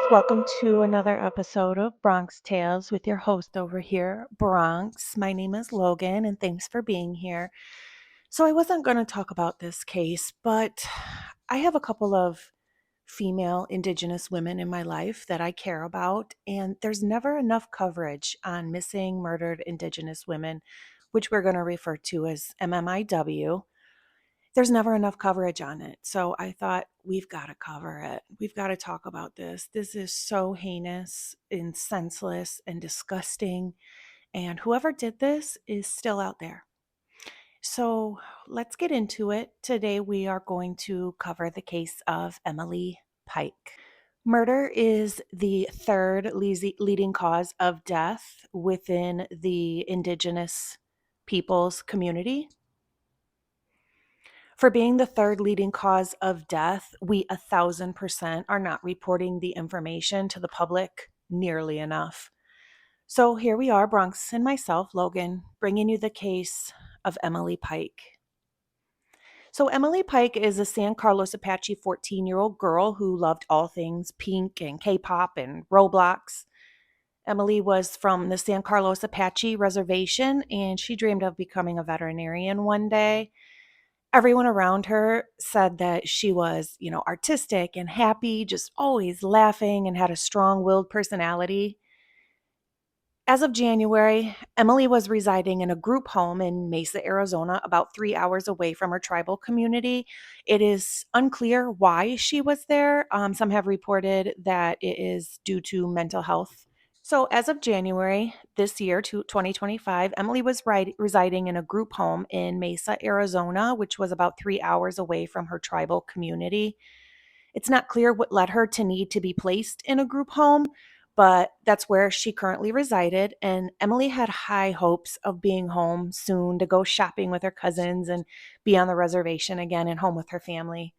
Welcome to another episode of Bronx Tails with your host over here, Bronx. My name is Logan, and thanks for being here. So, I wasn't going to talk about this case, but I have a couple of female indigenous women in my life that I care about, and there's never enough coverage on missing, murdered indigenous women, which we're going to refer to as MMIW. There's never enough coverage on it. So I thought, we've got to cover it. We've got to talk about this. This is so heinous and senseless and disgusting. And whoever did this is still out there. So let's get into it. Today we are going to cover the case of Emily Pike. Murder is the third leading cause of death within the indigenous people's community. For being the third leading cause of death, we 1,000% are not reporting the information to the public nearly enough. So here we are, Bronx and myself, Logan, bringing you the case of Emily Pike. So Emily Pike is a San Carlos Apache 14-year-old girl who loved all things pink and K-pop and Roblox. Emily was from the San Carlos Apache Reservation, and she dreamed of becoming a veterinarian one day. Everyone around her said that she was, artistic and happy, just always laughing and had a strong-willed personality. As of January, Emily was residing in a group home in Mesa, Arizona, about 3 hours away from her tribal community. It is unclear why she was there. Some have reported that it is due to mental health. So, as of January this year, 2025, Emily was residing in a group home in Mesa, Arizona, which was about 3 hours away from her tribal community. It's not clear what led her to need to be placed in a group home, but that's where she currently resided. And Emily had high hopes of being home soon to go shopping with her cousins and be on the reservation again and home with her family.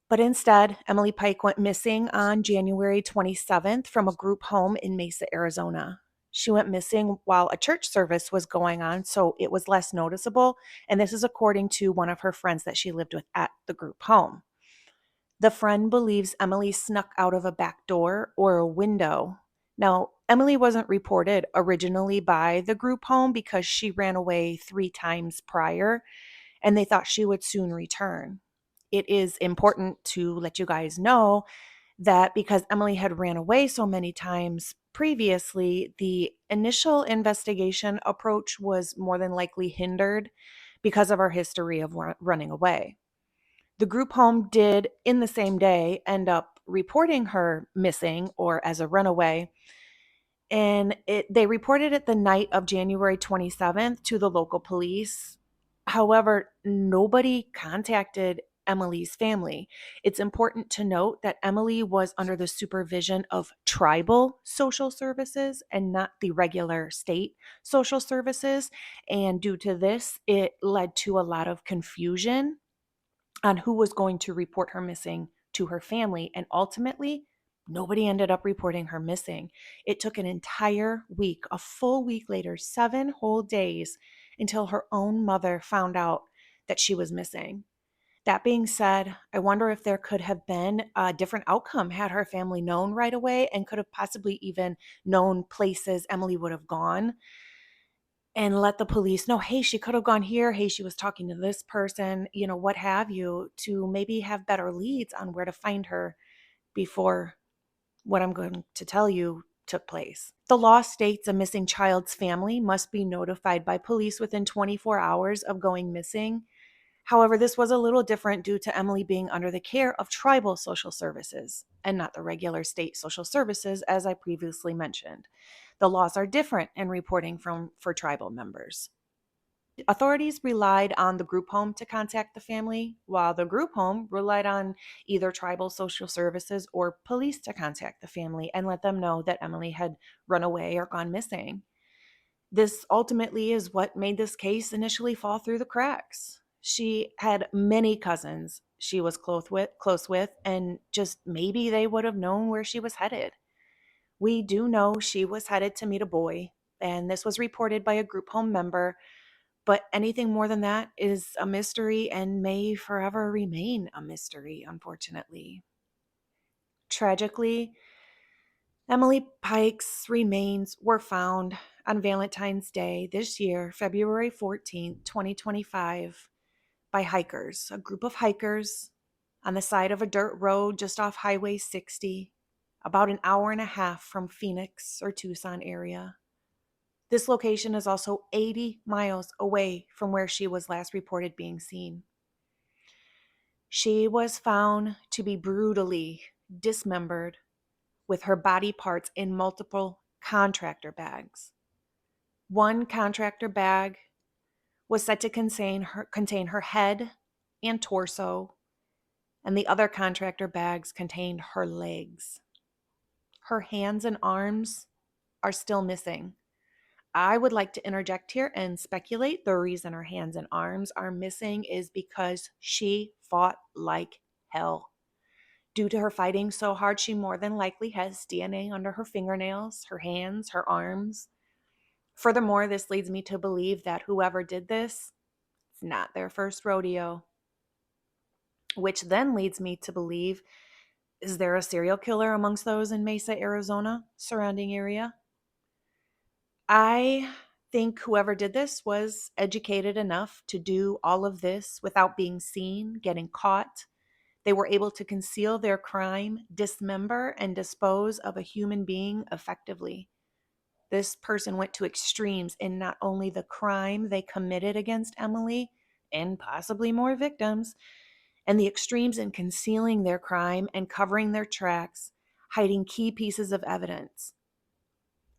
But instead, Emily Pike went missing on January 27th from a group home in Mesa, Arizona. She went missing while a church service was going on, so it was less noticeable. And this is according to one of her friends that she lived with at the group home. The friend believes Emily snuck out of a back door or a window. Now, Emily wasn't reported originally by the group home because she ran away 3 times prior, and they thought she would soon return. It is important to let you guys know that because Emily had ran away so many times previously, the initial investigation approach was more than likely hindered because of her history of running away. The group home did, in the same day, end up reporting her missing or as a runaway, and they reported it the night of January 27th to the local police. However, nobody contacted Emily's family. It's important to note that Emily was under the supervision of tribal social services and not the regular state social services. And due to this, it led to a lot of confusion on who was going to report her missing to her family. And ultimately, nobody ended up reporting her missing. It took an entire week, a full week later, 7 whole days, until her own mother found out that she was missing. That being said, I wonder if there could have been a different outcome had her family known right away and could have possibly even known places Emily would have gone and let the police know, hey, she could have gone here. Hey, she was talking to this person, what have you, to maybe have better leads on where to find her before what I'm going to tell you took place. The law states a missing child's family must be notified by police within 24 hours of going missing. However, this was a little different due to Emily being under the care of tribal social services and not the regular state social services, as I previously mentioned. The laws are different in reporting for tribal members. Authorities relied on the group home to contact the family, while the group home relied on either tribal social services or police to contact the family and let them know that Emily had run away or gone missing. This ultimately is what made this case initially fall through the cracks. She had many cousins she was close with, and just maybe they would have known where she was headed. We do know she was headed to meet a boy, and this was reported by a group home member, but anything more than that is a mystery and may forever remain a mystery, unfortunately. Tragically, Emily Pike's remains were found on Valentine's Day this year, February 14th, 2025, by hikers, a group of hikers on the side of a dirt road just off Highway 60, about an hour and a half from Phoenix or Tucson area. This location is also 80 miles away from where she was last reported being seen. She was found to be brutally dismembered with her body parts in multiple contractor bags. One contractor bag was said to contain her head and torso, and the other contractor bags contained her legs. Her hands and arms are still missing. I would like to interject here and speculate the reason her hands and arms are missing is because she fought like hell. Due to her fighting so hard, she more than likely has DNA under her fingernails, her hands, her arms. Furthermore, this leads me to believe that whoever did this, it's not their first rodeo. Which then leads me to believe, is there a serial killer amongst those in Mesa, Arizona, surrounding area? I think whoever did this was educated enough to do all of this without being seen, getting caught. They were able to conceal their crime, dismember, and dispose of a human being effectively. This person went to extremes in not only the crime they committed against Emily and possibly more victims, and the extremes in concealing their crime and covering their tracks, hiding key pieces of evidence.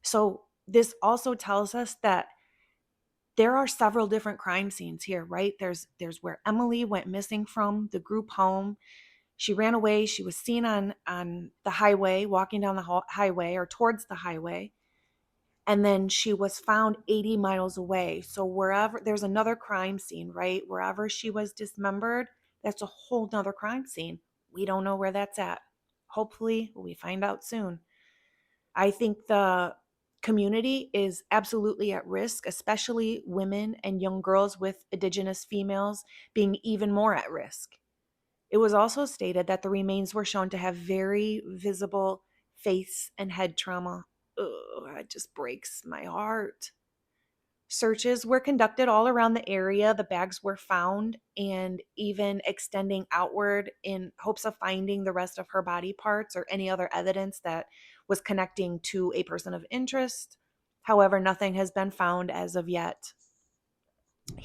So this also tells us that there are several different crime scenes here, right? There's where Emily went missing from the group home. She ran away. She was seen on the highway, walking down the highway or towards the highway. And then she was found 80 miles away. So wherever there's another crime scene, right? Wherever she was dismembered, that's a whole nother crime scene. We don't know where that's at. Hopefully we find out soon. I think the community is absolutely at risk, especially women and young girls with indigenous females being even more at risk. It was also stated that the remains were shown to have very visible face and head trauma. Ugh, it just breaks my heart. Searches were conducted all around the area. The bags were found and even extending outward in hopes of finding the rest of her body parts or any other evidence that was connecting to a person of interest. However, nothing has been found as of yet.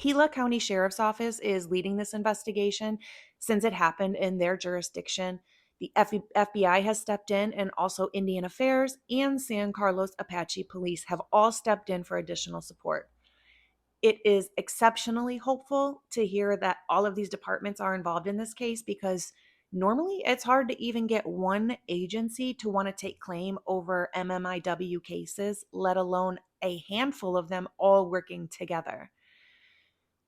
Gila County Sheriff's Office is leading this investigation since it happened in their jurisdiction. The FBI has stepped in, and also Indian Affairs and San Carlos Apache Police have all stepped in for additional support. It is exceptionally hopeful to hear that all of these departments are involved in this case because normally it's hard to even get one agency to want to take claim over MMIW cases, let alone a handful of them all working together.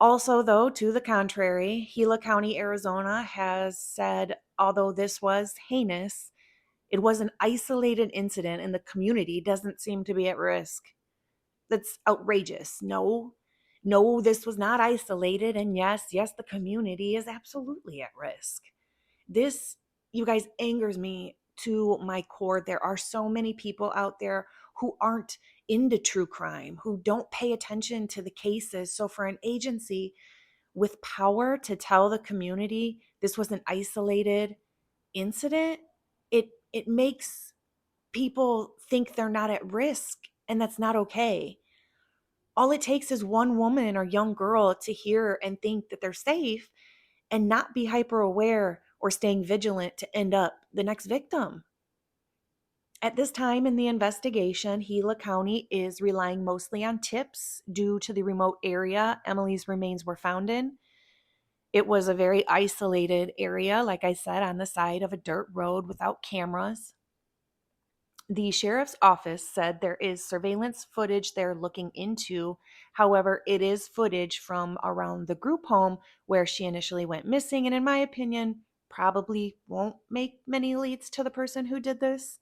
Also, though, to the contrary, Gila County, Arizona has said, although this was heinous, it was an isolated incident and the community doesn't seem to be at risk. That's outrageous. No, this was not isolated. And yes, the community is absolutely at risk. This, you guys, angers me to my core. There are so many people out there who aren't into true crime, who don't pay attention to the cases. So for an agency with power to tell the community this was an isolated incident, it makes people think they're not at risk, and that's not okay. All it takes is one woman or young girl to hear and think that they're safe and not be hyper aware or staying vigilant to end up the next victim. At this time in the investigation, Gila County is relying mostly on tips due to the remote area Emily's remains were found in. It was a very isolated area, like I said, on the side of a dirt road without cameras. The sheriff's office said there is surveillance footage they're looking into. However, it is footage from around the group home where she initially went missing, and in my opinion, probably won't make many leads to the person who did this.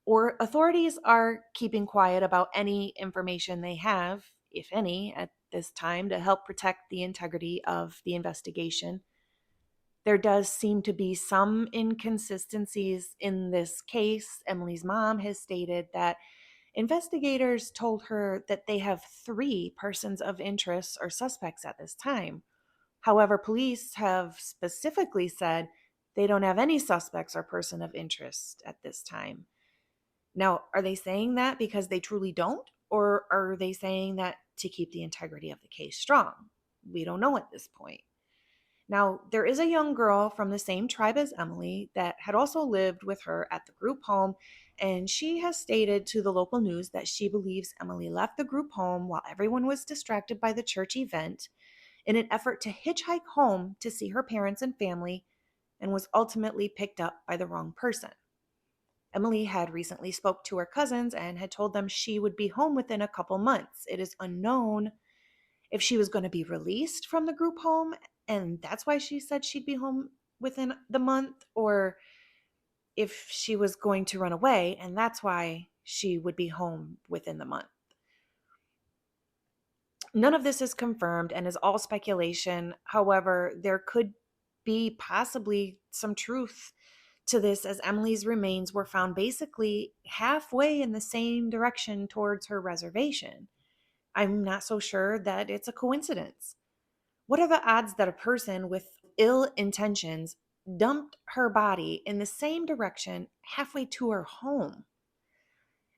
Or authorities are keeping quiet about any information they have, if any, at this time to help protect the integrity of the investigation. There does seem to be some inconsistencies in this case. Emily's mom has stated that investigators told her that they have 3 persons of interest or suspects at this time. However, police have specifically said they don't have any suspects or person of interest at this time. Now, are they saying that because they truly don't? Or are they saying that to keep the integrity of the case strong? We don't know at this point. Now, there is a young girl from the same tribe as Emily that had also lived with her at the group home, and she has stated to the local news that she believes Emily left the group home while everyone was distracted by the church event in an effort to hitchhike home to see her parents and family, and was ultimately picked up by the wrong person. Emily had recently spoke to her cousins and had told them she would be home within a couple months. It is unknown if she was going to be released from the group home, and that's why she said she'd be home within the month, or if she was going to run away, and that's why she would be home within the month. None of this is confirmed and is all speculation. However, there could be possibly some truth to this, as Emily's remains were found basically halfway in the same direction towards her reservation. I'm not so sure that it's a coincidence. What are the odds that a person with ill intentions dumped her body in the same direction halfway to her home?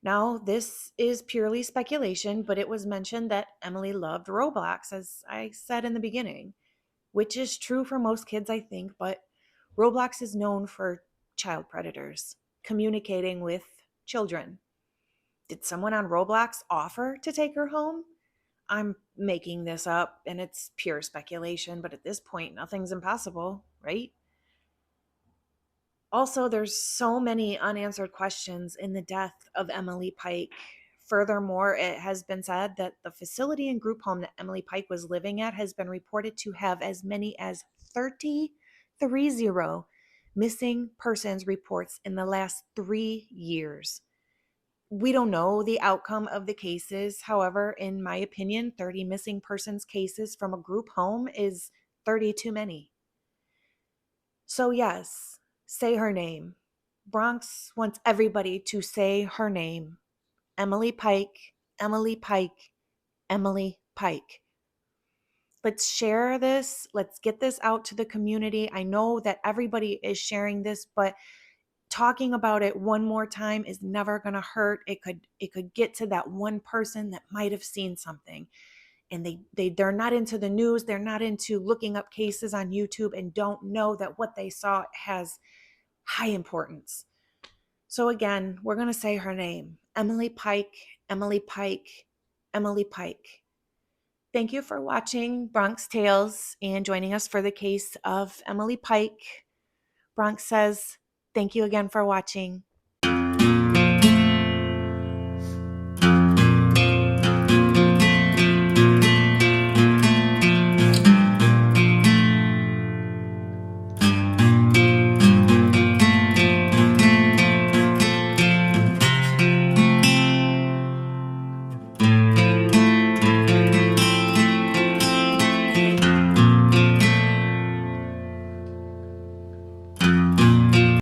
Now, this is purely speculation, but it was mentioned that Emily loved Roblox, as I said in the beginning, which is true for most kids, I think, but Roblox is known for child predators communicating with children. Did someone on Roblox offer to take her home? I'm making this up and it's pure speculation, but at this point, nothing's impossible, right? Also, there's so many unanswered questions in the death of Emily Pike. Furthermore, it has been said that the facility and group home that Emily Pike was living at has been reported to have as many as 30 missing persons reports in the last 3 years. We don't know the outcome of the cases. However, in my opinion, 30 missing persons cases from a group home is 30 too many. So, yes, say her name. Bronx wants everybody to say her name. Emily Pike, Emily Pike, Emily Pike. Let's share this. Let's get this out to the community. I know that everybody is sharing this, but talking about it one more time is never going to hurt. It could get to that one person that might have seen something, and they're not into the news, they're not into looking up cases on YouTube, and don't know that what they saw has high importance. So again, we're going to say her name. Emily Pike, Emily Pike, Emily Pike. Thank you for watching Bronx Tails and joining us for the case of Emily Pike. Bronx says, thank you again for watching.